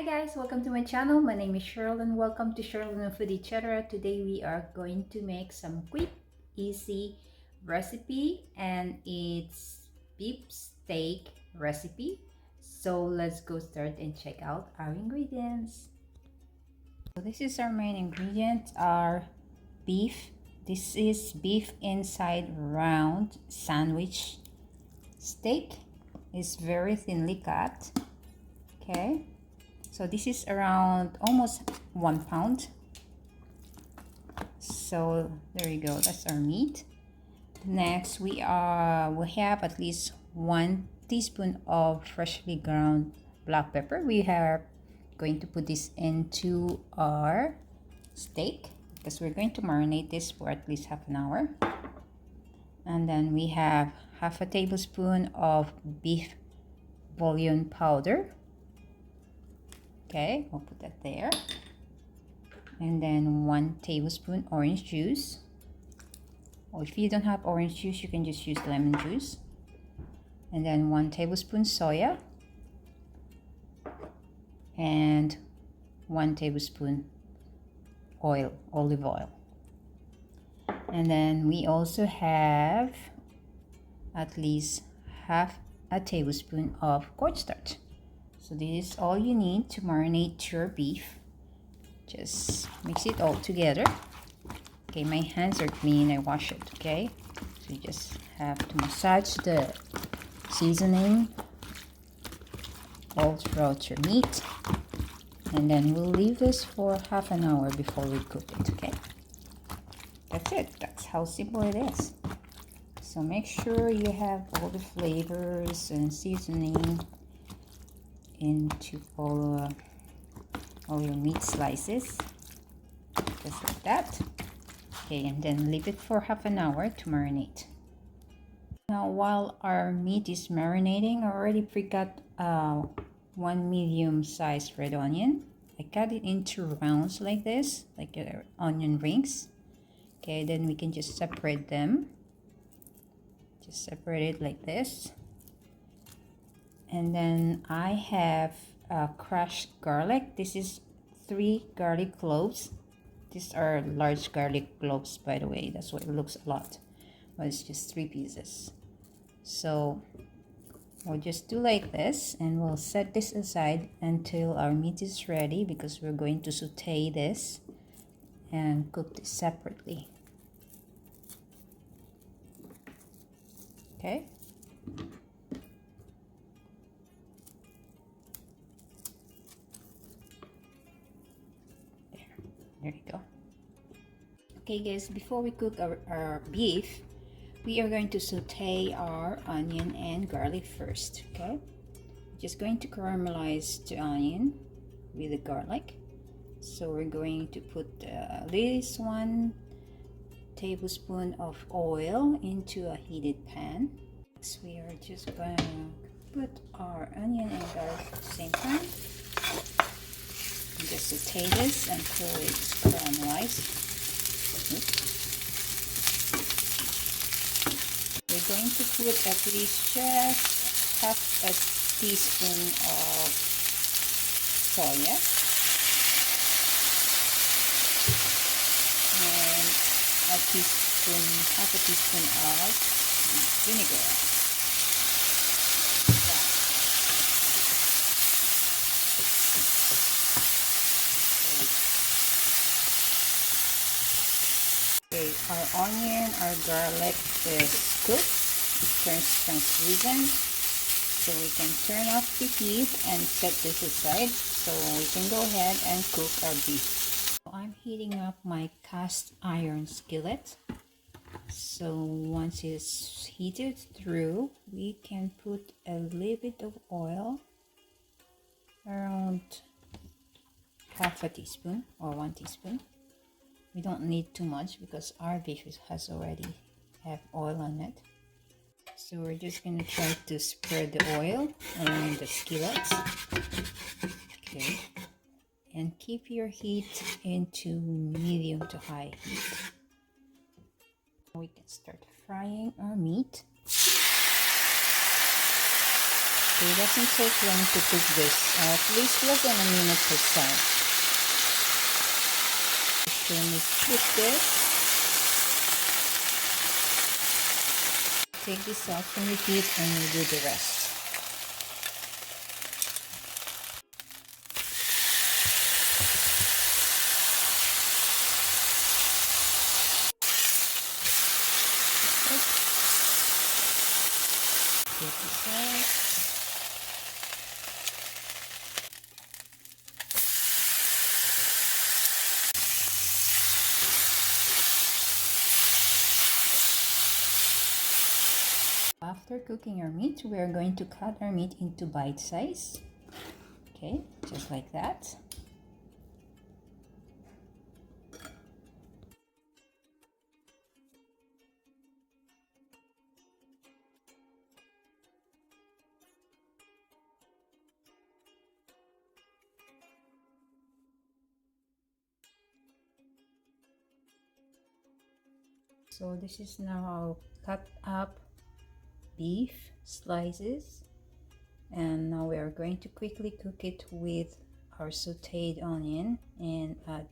Hi guys, welcome to my channel. My name is Cheryl and welcome to Cheryl and Food Etc. Today we are going to make some quick, easy recipe and it's beef steak recipe. So let's go start and check out our ingredients. So this is our main ingredient, our beef. This is beef inside round sandwich steak. It's very thinly cut. Okay. So this is around almost 1 pound. So there you go, that's our meat. Next we have at least 1 teaspoon of freshly ground black pepper. We are going to put this into our steak because we're going to marinate this for at least half an hour. And then we have half a tablespoon of beef bouillon powder. Okay, we'll put that there. And then 1 tablespoon orange juice. Or if you don't have orange juice, you can just use lemon juice. And then 1 tablespoon soya. And 1 tablespoon oil, olive oil. And then we also have at least half a tablespoon of cornstarch. So this is all you need to marinate your beef. Just mix it all together. Okay, my hands are clean, I wash it, okay? So you just have to massage the seasoning all throughout your meat. And then we'll leave this for half an hour before we cook it, okay? That's it, that's how simple it is. So make sure you have all the flavors and seasoning into all your meat slices, just like that. Okay, and then leave it for half an hour to marinate. Now while our meat is marinating, I already pre-cut 1 medium-sized red onion. I cut it into rounds like this, like onion rings. Okay, then we can just separate them. Just separate it like this. And then I have crushed garlic. This is 3 garlic cloves. These are large garlic cloves, by the way. That's why it looks a lot. But it's just 3 pieces. So we'll just do like this. And we'll set this aside until our meat is ready. Because we're going to saute this and cook this separately. Okay. There you go. Okay guys, before we cook our beef, we are going to saute our onion and garlic first, okay? Just going to caramelize the onion with the garlic. So we're going to put at least 1 tablespoon of oil into a heated pan. Next, we are just going to put our onion and garlic at the same time. Just saute this until it's caramelized. Oops. We're going to put at least just half a teaspoon of soya and half a teaspoon of vinegar. Okay, our onion, our garlic is cooked. It turns translucent. So we can turn off the heat and set this aside so we can go ahead and cook our beef. So I'm heating up my cast iron skillet. So once it's heated through, we can put a little bit of oil, around half a teaspoon or 1 teaspoon. We don't need too much because our beef has already have oil on it. So we're just going to try to spread the oil around the skillets. Okay. And keep your heat into medium to high heat. We can start frying our meat. it doesn't take long to cook this, at least less than a minute per side. Then we put this, take this out from the heat, and we'll do the rest. Take this out. After cooking our meat, we are going to cut our meat into bite size. Okay, just like that. So this is now cut up beef slices, and now we are going to quickly cook it with our sauteed onion and add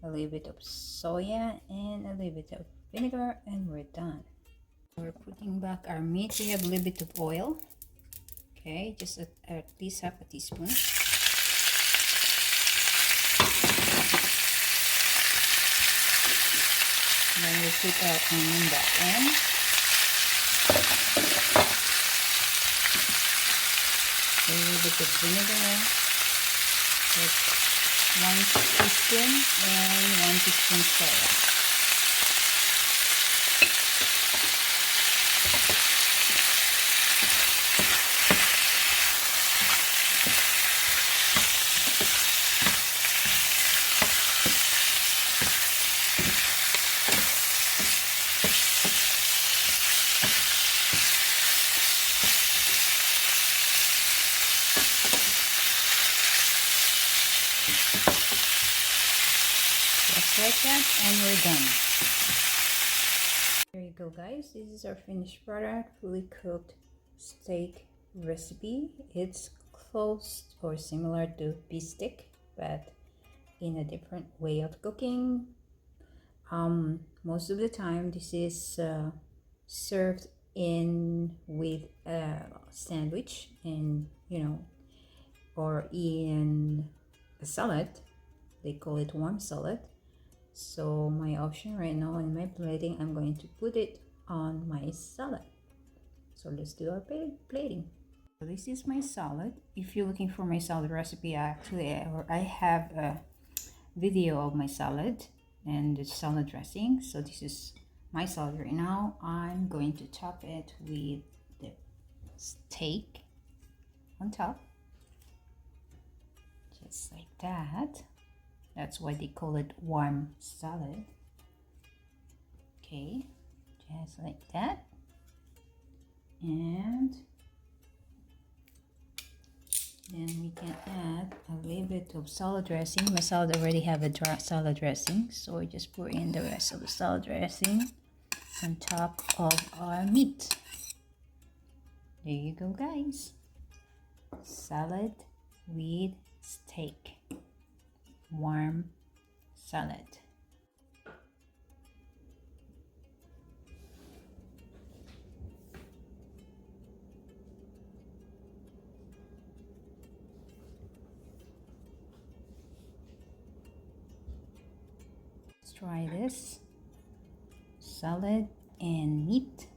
a little bit of soya and a little bit of vinegar, and we're done. We're putting back our meat. We have a little bit of oil, okay, just at least half a teaspoon. Then we put our onion back in. A little bit of vinegar, with 1 teaspoon and 1 teaspoon soya. Just like that, and we're done. There you go, guys. This is our finished product, fully cooked steak recipe. It's close or similar to beefsteak, but in a different way of cooking. Most of the time this is served in with a sandwich, and or in a salad. They call it warm salad. So my option right now in my plating, I'm going to put it on my salad. So let's do our plating. So this is my salad. If you're looking for my salad recipe, I have a video of my salad and the salad dressing. So this is my salad right now. I'm going to top it with the steak on top, just like that. That's why they call it warm salad. Okay, just like that. And then we can add a little bit of salad dressing. My salad already have a dry salad dressing, so we just pour in the rest of the salad dressing on top of our meat. There you go, guys. Salad with steak. Warm salad. Let's try this salad and meat.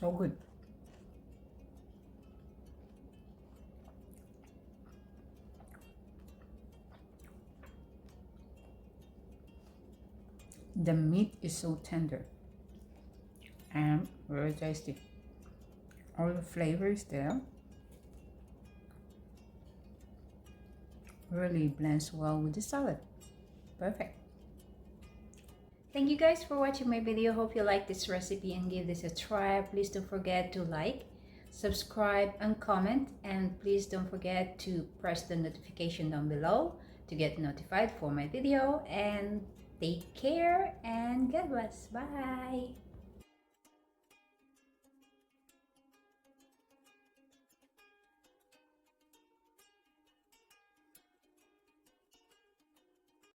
So good. The meat is so tender and very tasty. All the flavor is there. Really blends well with the salad. Perfect. Thank you guys for watching my video. Hope you like this recipe and give this a try. Please don't forget to like, subscribe and comment, and please don't forget to press the notification down below to get notified for my video. And take care and God bless. Bye.